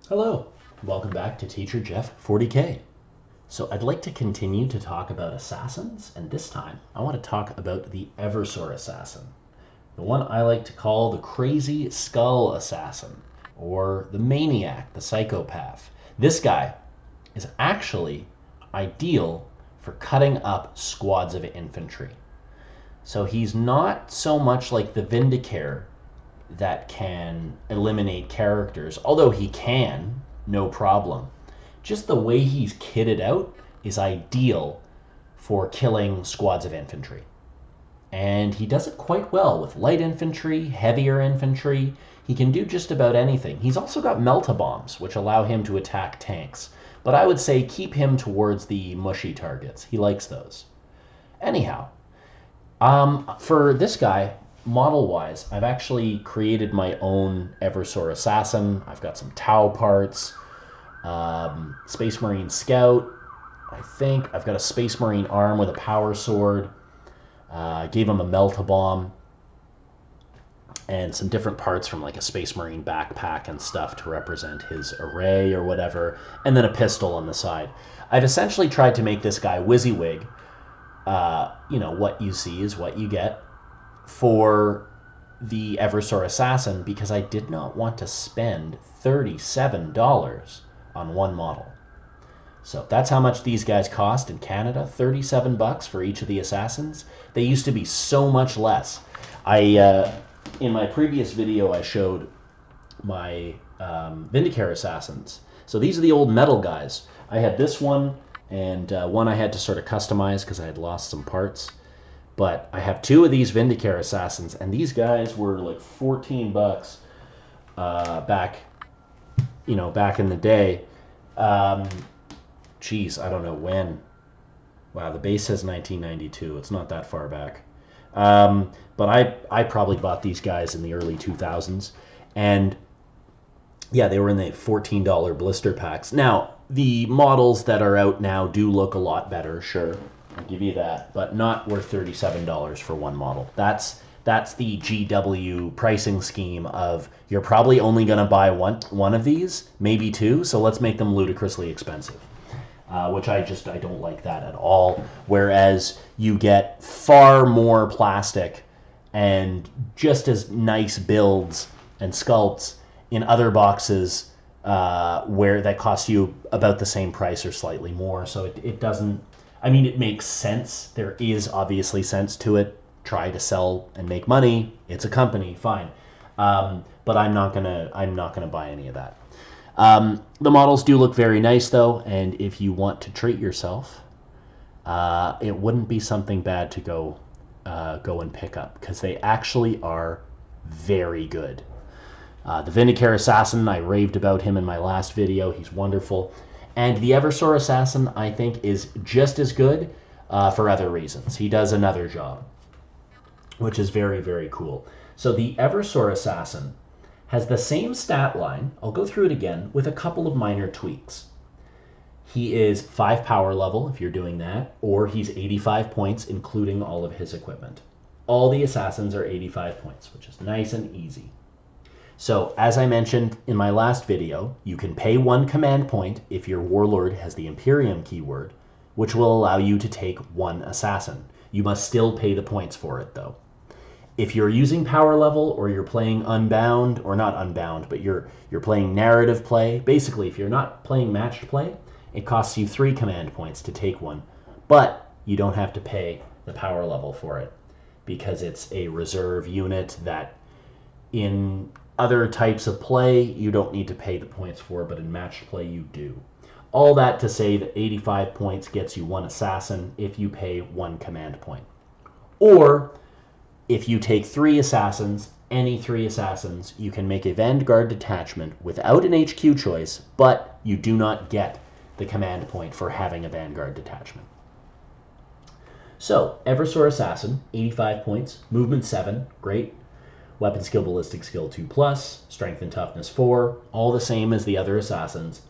Hello, welcome back to Teacher Jeff 40K. So I'd like to continue to talk about assassins, and this time I want to talk about the Eversor Assassin, the one I like to call the Crazy Skull Assassin, or the Maniac, the Psychopath. This guy is actually ideal for cutting up squads of infantry. So he's not so much like the Vindicare that can eliminate characters, although he can, no problem. Just the way he's kitted out is ideal for killing squads of infantry. And he does it quite well with light infantry, heavier infantry. He can do just about anything. He's also got melta-bombs, which allow him to attack tanks. But I would say keep him towards the mushy targets. He likes those. Anyhow, for this guy, model-wise, I've actually created my own Eversor Assassin. I've got some Tau parts, Space Marine Scout. I think I've got a Space Marine arm with a power sword. Gave him a Melta-Bomb and some different parts from like a Space Marine backpack and stuff to represent his array or whatever, and then a pistol on the side. I've essentially tried to make this guy WYSIWYG. What you see is what you get for the Eversor Assassin, because I did not want to spend $37 on one model. So that's how much these guys cost in Canada, 37 bucks for each of the Assassins. They used to be so much less. In my previous video, I showed my Vindicare Assassins. So these are the old metal guys. I had this one, and one I had to sort of customize because I had lost some parts. But I have two of these Vindicare Assassins, and these guys were like 14 bucks back in the day. Geez, I don't know when. Wow, the base says 1992. It's not that far back. But I probably bought these guys in the early 2000s. And yeah, they were in the $14 blister packs. Now, the models that are out now do look a lot better, sure. I'll give you that, but not worth $37 for one model. That's the GW pricing scheme of you're probably only going to buy one of these, maybe two, so let's make them ludicrously expensive, which I don't like that at all. Whereas you get far more plastic and just as nice builds and sculpts in other boxes where that cost you about the same price or slightly more. So it doesn't. I mean, it makes sense. There is obviously sense to it. Try to sell and make money. It's a company, fine. But I'm not gonna buy any of that. The models do look very nice though, and if you want to treat yourself, it wouldn't be something bad to go and pick up, because they actually are very good. The Vindicare Assassin, I raved about him in my last video. He's wonderful. And the Eversor Assassin, I think, is just as good for other reasons. He does another job, which is very, very cool. So the Eversor Assassin has the same stat line. I'll go through it again with a couple of minor tweaks. He is 5 power level, if you're doing that, or he's 85 points, including all of his equipment. All the Assassins are 85 points, which is nice and easy. So, as I mentioned in my last video, you can pay 1 command point if your Warlord has the Imperium keyword, which will allow you to take 1 Assassin. You must still pay the points for it, though. If you're using power level, or you're playing Unbound, or not Unbound, but you're playing narrative play, basically, if you're not playing matched play, it costs you 3 command points to take 1, but you don't have to pay the power level for it, because it's a reserve unit that in other types of play, you don't need to pay the points for, but in matched play, you do. All that to say that 85 points gets you 1 Assassin if you pay 1 command point. Or, if you take 3 Assassins, any 3 Assassins, you can make a Vanguard detachment without an HQ choice, but you do not get the command point for having a Vanguard detachment. So, Eversor Assassin, 85 points, movement 7, great. Weapon skill, ballistic skill 2+, strength and toughness 4, all the same as the other Assassins.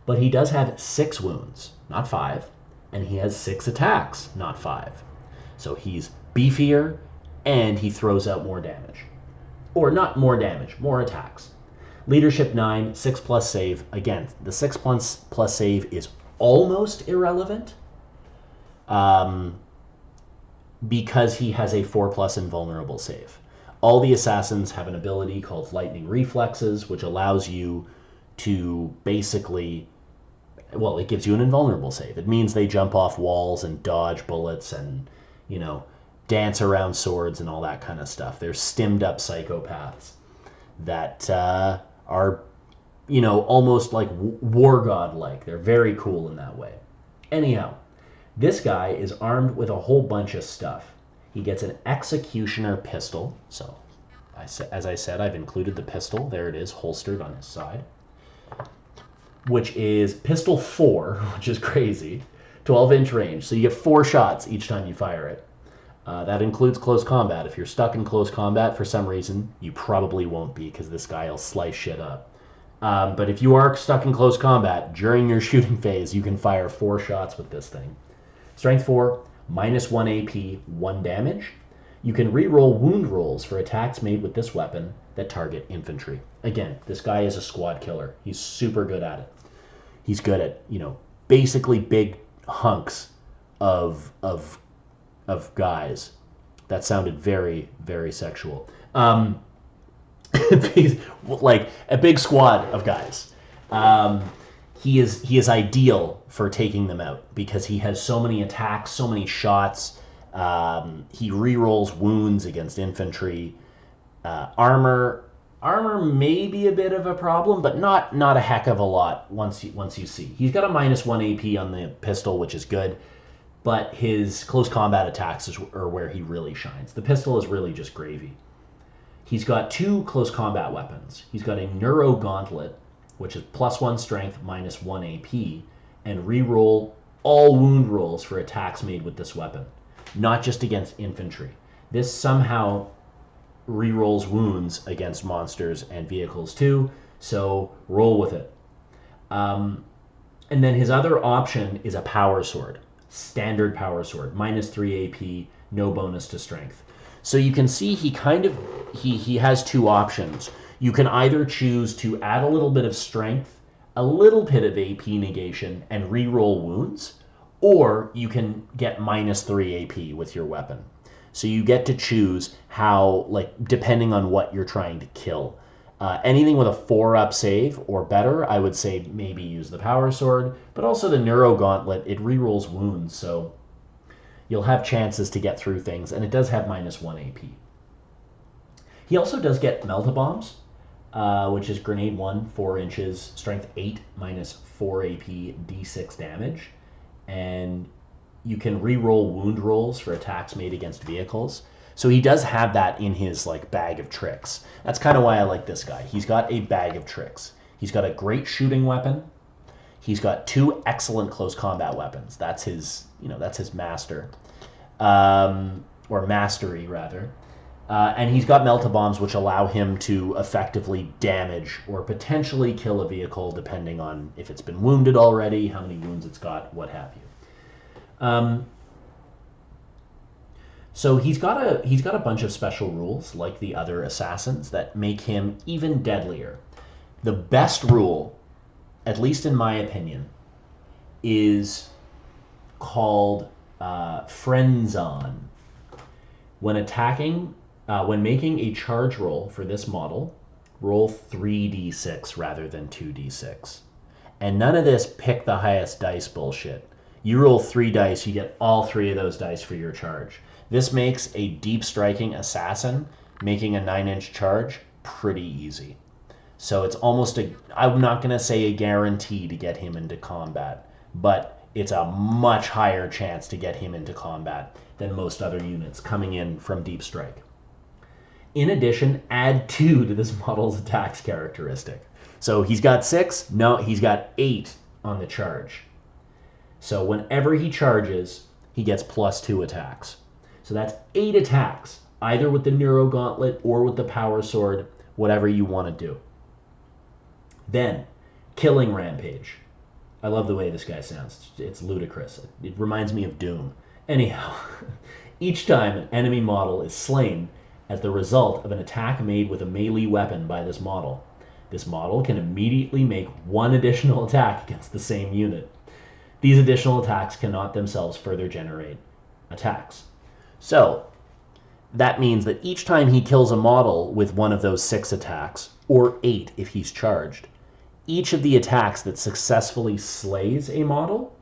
But he does have 6 wounds, not 5, and he has 6 attacks, not 5. So he's beefier, and he throws out more damage. Or not more damage, more attacks. Leadership 9, 6 plus save. Again, the 6 plus save is almost irrelevant because he has a 4 plus invulnerable save. All the assassins have an ability called Lightning Reflexes, which allows you to basically, well, it gives you an invulnerable save. It means they jump off walls and dodge bullets and, you know, dance around swords and all that kind of stuff. They're stimmed up psychopaths that are, you know, almost like war god-like. They're very cool in that way. Anyhow, this guy is armed with a whole bunch of stuff. He gets an Executioner pistol. So, as I said, I've included the pistol. There it is, holstered on his side. Which is pistol 4, which is crazy. 12-inch range. So you get 4 shots each time you fire it. That includes close combat. If you're stuck in close combat for some reason, you probably won't be because this guy will slice shit up. But if you are stuck in close combat, during your shooting phase, you can fire 4 shots with this thing. Strength 4, -1 AP, 1 damage. You can re-roll wound rolls for attacks made with this weapon that target infantry. Again, this guy is a squad killer. He's super good at it. He's good at, you know, basically big hunks of guys. That sounded very, very sexual. Like a big squad of guys. He is ideal for taking them out because he has so many attacks, so many shots. He re-rolls wounds against infantry. Armor may be a bit of a problem, but not a heck of a lot once you see. He's got a -1 AP on the pistol, which is good, but his close combat attacks are where he really shines. The pistol is really just gravy. He's got 2 close combat weapons. He's got a Neuro Gauntlet, which is +1 strength, -1 AP, and re-roll all wound rolls for attacks made with this weapon, not just against infantry. This somehow re-rolls wounds against monsters and vehicles too, so roll with it. And then his other option is a power sword, standard power sword, -3 AP, no bonus to strength. So you can see he has 2 options. You can either choose to add a little bit of strength, a little bit of AP negation, and re-roll wounds, or you can get -3 AP with your weapon. So you get to choose how, like, depending on what you're trying to kill. Anything with a 4-up save or better, I would say maybe use the power sword, but also the Neuro Gauntlet, it re-rolls wounds, so you'll have chances to get through things, and it does have -1 AP. He also does get Melt-A-Bombs, which is Grenade 1, 4 inches, Strength 8, -4 AP, D6 damage, and you can re-roll wound rolls for attacks made against vehicles. So he does have that in his like bag of tricks. That's kind of why I like this guy. He's got a bag of tricks. He's got a great shooting weapon. He's got 2 excellent close combat weapons. That's his, that's his master, or mastery rather. And he's got Melt-A-Bombs, which allow him to effectively damage or potentially kill a vehicle, depending on if it's been wounded already, how many wounds it's got, what have you. So he's got a bunch of special rules, like the other assassins, that make him even deadlier. The best rule, at least in my opinion, is called Friends On. When attacking, when making a charge roll for this model, roll 3d6 rather than 2d6. And none of this pick the highest dice bullshit. You roll 3 dice, you get all 3 of those dice for your charge. This makes a deep striking assassin making a 9-inch charge pretty easy. So it's almost I'm not going to say a guarantee to get him into combat, but it's a much higher chance to get him into combat than most other units coming in from deep strike. In addition, add 2 to this model's attacks characteristic. So he's got 6, no, he's got 8 on the charge. So whenever he charges, he gets +2 attacks. So that's 8 attacks, either with the Neuro Gauntlet or with the Power Sword, whatever you want to do. Then, Killing Rampage. I love the way this guy sounds. It's ludicrous. It reminds me of Doom. Anyhow, each time an enemy model is slain as the result of an attack made with a melee weapon by this model, This model can immediately make one additional attack against the same unit. These additional attacks cannot themselves further generate attacks. So that means that each time he kills a model with one of those 6 attacks, or 8 if he's charged, each of the attacks that successfully slays a model,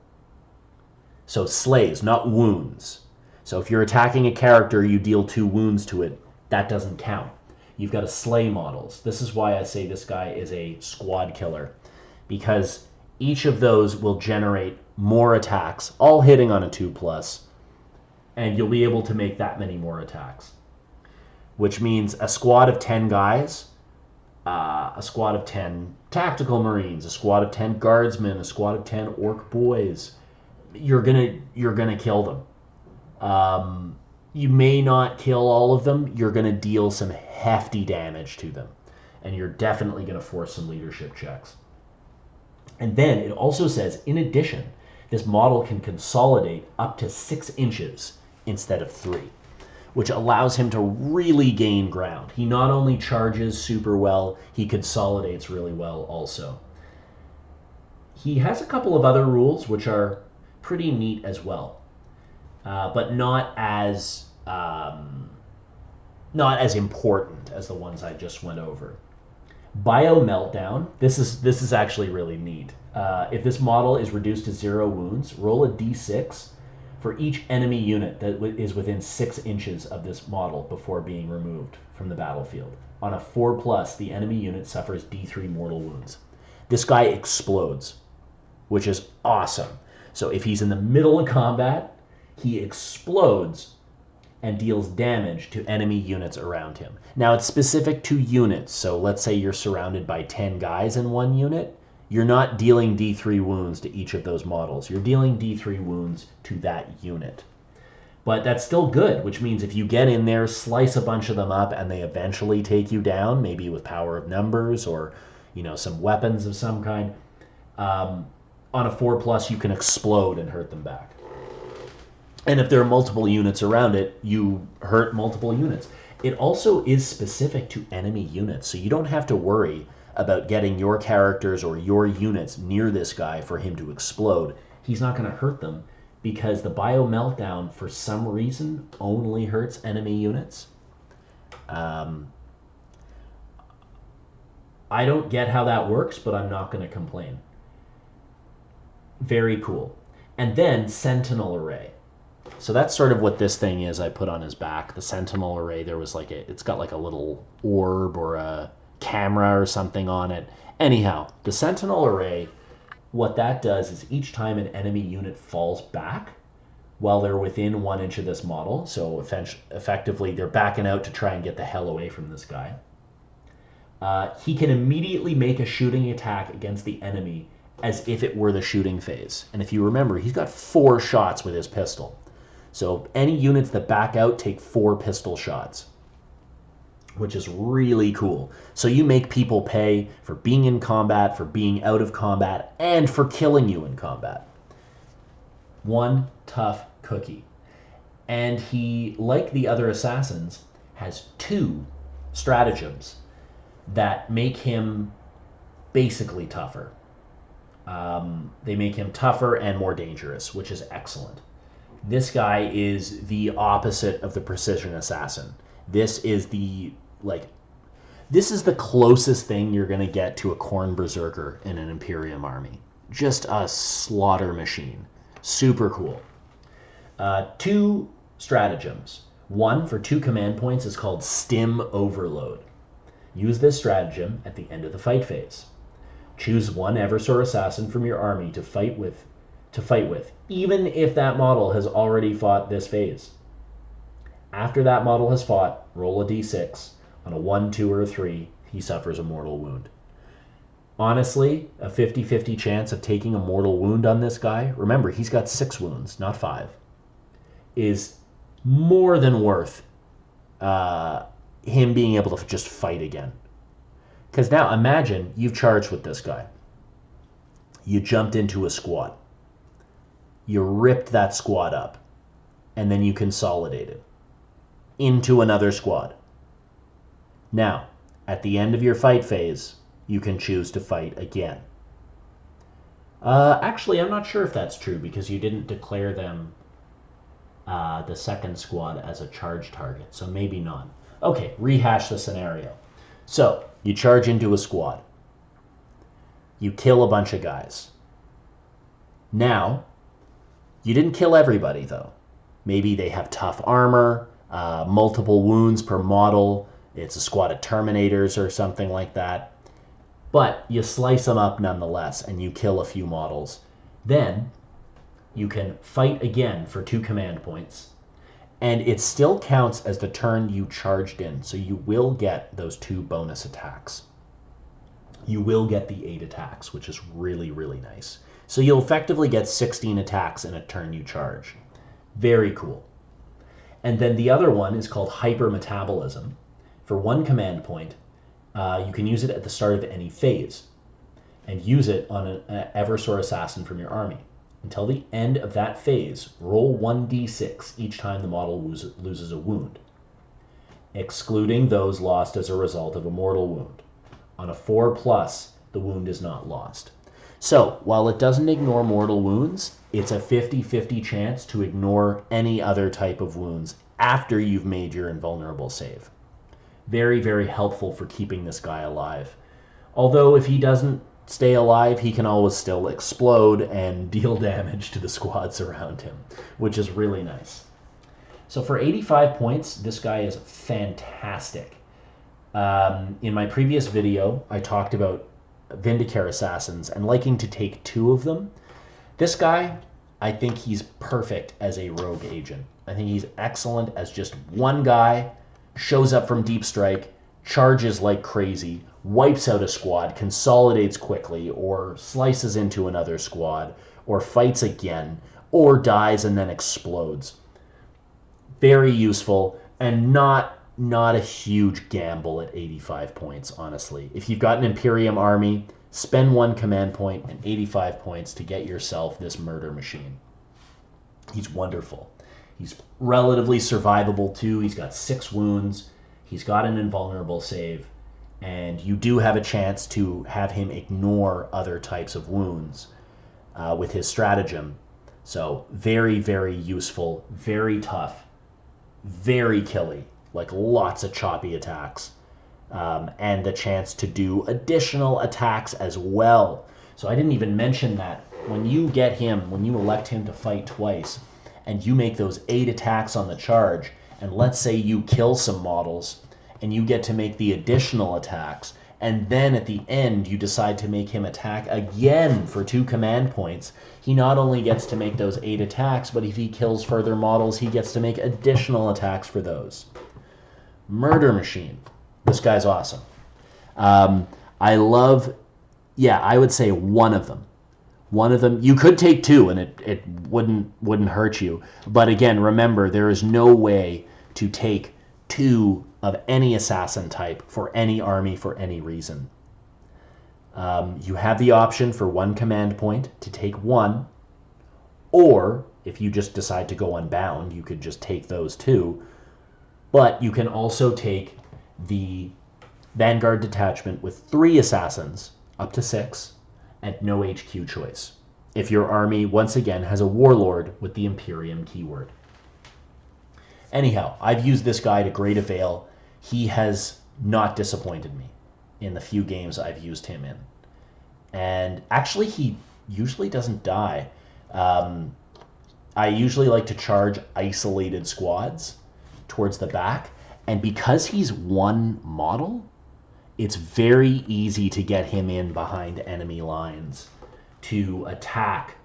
so slays, not wounds. So if you're attacking a character, you deal 2 wounds to it, that doesn't count. You've got to slay models. This is why I say this guy is a squad killer, because each of those will generate more attacks, all hitting on a 2+, and you'll be able to make that many more attacks. Which means a squad of 10 guys, a squad of 10 tactical marines, a squad of 10 guardsmen, a squad of 10 orc boys, you're gonna kill them. You may not kill all of them. You're gonna deal some hefty damage to them, and you're definitely gonna force some leadership checks. And then it also says, in addition, this model can consolidate up to 6 inches instead of 3, which allows him to really gain ground. He not only charges super well, he consolidates really well also. He has a couple of other rules which are pretty neat as well, but not as important as the ones I just went over. Bio Meltdown. This is actually really neat. If this model is reduced to 0 wounds, roll a d6 for each enemy unit that is within 6 inches of this model before being removed from the battlefield. On a 4+, the enemy unit suffers d3 mortal wounds. This guy explodes, which is awesome. So if he's in the middle of combat, he explodes and deals damage to enemy units around him. Now, it's specific to units, so let's say you're surrounded by 10 guys in one unit. You're not dealing d3 wounds to each of those models. You're dealing d3 wounds to that unit. But that's still good, which means if you get in there, slice a bunch of them up, and they eventually take you down, maybe with power of numbers or some weapons of some kind, on a 4+, you can explode and hurt them back. And if there are multiple units around it, you hurt multiple units. It also is specific to enemy units, so you don't have to worry about getting your characters or your units near this guy for him to explode. He's not going to hurt them because the Bio Meltdown, for some reason, only hurts enemy units. I don't get how that works, but I'm not going to complain. Very cool. And then Sentinel Array. So that's sort of what this thing is I put on his back. The Sentinel Array, there was it's got like a little orb or a camera or something on it. Anyhow, the Sentinel Array, what that does is each time an enemy unit falls back while they're within 1 inch of this model, so effectively they're backing out to try and get the hell away from this guy, he can immediately make a shooting attack against the enemy as if it were the shooting phase. And if you remember, he's got 4 shots with his pistol. So any units that back out take 4 pistol shots, which is really cool. So you make people pay for being in combat, for being out of combat, and for killing you in combat. One tough cookie. And he, like the other assassins, has 2 stratagems that make him basically tougher. They make him tougher and more dangerous, which is excellent. This guy is the opposite of the precision assassin. This is the closest thing you're going to get to a Khorne berserker in an Imperium army. Just a slaughter machine. Super cool. 2 stratagems. One for 2 command points is called Stim Overload. Use this stratagem at the end of the fight phase. Choose one Eversor Assassin from your army to fight with, even if that model has already fought this phase. After that model has fought, roll a d6. On a 1, 2, or a 3, he suffers a mortal wound. Honestly, a 50-50 chance of taking a mortal wound on this guy, remember, he's got 6 wounds, not 5, is more than worth him being able to just fight again. Because now imagine you've charged with this guy. You jumped into a squad. You ripped that squad up. And then you consolidated into another squad. Now, at the end of your fight phase, you can choose to fight again. Actually, I'm not sure if that's true because you didn't declare them, the second squad, as a charge target, so maybe not. Okay, rehash the scenario. So, you charge into a squad. You kill a bunch of guys. Now, you didn't kill everybody, though. Maybe they have tough armor, multiple wounds per model, it's a squad of Terminators or something like that. But you slice them up nonetheless, and you kill a few models. Then, you can fight again for 2 command points, and it still counts as the turn you charged in, so you will get those 2 bonus attacks. You will get the 8 attacks, which is really, really nice. So you'll effectively get 16 attacks in a turn you charge. Very cool. And then the other one is called Hypermetabolism. For 1 command point, you can use it at the start of any phase, and use it on an Eversor Assassin from your army. Until the end of that phase, roll 1d6 each time the model loses a wound, excluding those lost as a result of a mortal wound. On a 4+, the wound is not lost. So, while it doesn't ignore mortal wounds, it's a 50-50 chance to ignore any other type of wounds after you've made your invulnerable save. Very, very helpful for keeping this guy alive. Although if he doesn't stay alive, he can always still explode and deal damage to the squads around him, which is really nice. So for 85 points, this guy is fantastic. In my previous video, I talked about Vindicare Assassins and liking to take 2 of them. This guy, I think he's perfect as a rogue agent. I think he's excellent as just one guy, shows up from deep strike, charges like crazy, wipes out a squad, consolidates quickly, or slices into another squad, or fights again, or dies and then explodes. Very useful, and not a huge gamble at 85 points, honestly. If you've got an Imperium army, spend 1 command point and 85 points to get yourself this murder machine. He's wonderful. He's relatively survivable too. He's got 6 wounds. He's got an invulnerable save. And you do have a chance to have him ignore other types of wounds with his stratagem. So very, very useful, very tough, very killy, like lots of choppy attacks. And the chance to do additional attacks as well. So I didn't even mention that. When you get him, when you elect him to fight twice, and you make those 8 attacks on the charge, and let's say you kill some models, and you get to make the additional attacks, and then at the end you decide to make him attack again for 2 command points, he not only gets to make those 8 attacks, but if he kills further models, he gets to make additional attacks for those. Murder machine. This guy's awesome. I love, yeah, I would say 1 of them. 1 of them, you could take 2 and it wouldn't hurt you. But again, remember, there is no way to take 2 of any assassin type for any army for any reason. You have the option for 1 command point to take 1, or if you just decide to go unbound, you could just take those 2. But you can also take the Vanguard detachment with 3 assassins, up to 6, and no HQ choice, if your army once again has a warlord with the Imperium keyword. Anyhow, I've used this guy to great avail. He has not disappointed me in the few games I've used him in. And actually, he usually doesn't die. I usually like to charge isolated squads towards the back, and because he's 1 model, it's very easy to get him in behind enemy lines to attack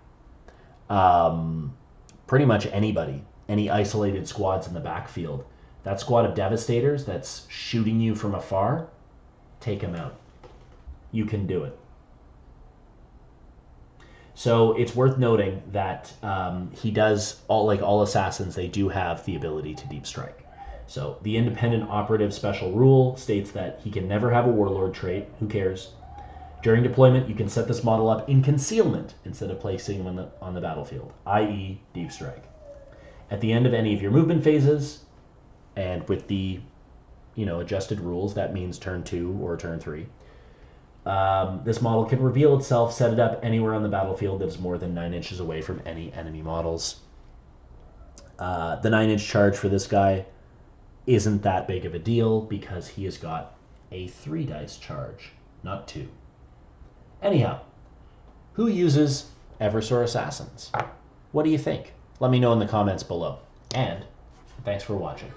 pretty much anybody, any isolated squads in the backfield. That squad of Devastators that's shooting you from afar, take him out. You can do it. So it's worth noting that he does, all assassins, they do have the ability to deep strike. So the independent operative special rule states that he can never have a warlord trait. Who cares? During deployment, you can set this model up in concealment instead of placing him on the battlefield, i.e. deep strike. At the end of any of your movement phases, and with the adjusted rules, that means turn 2 or turn 3, This model can reveal itself, set it up anywhere on the battlefield that is more than 9 inches away from any enemy models. The 9-inch charge for this guy isn't that big of a deal because he has got a 3 dice charge, not 2. Anyhow, who uses Eversor Assassins? What do you think? Let me know in the comments below. And thanks for watching.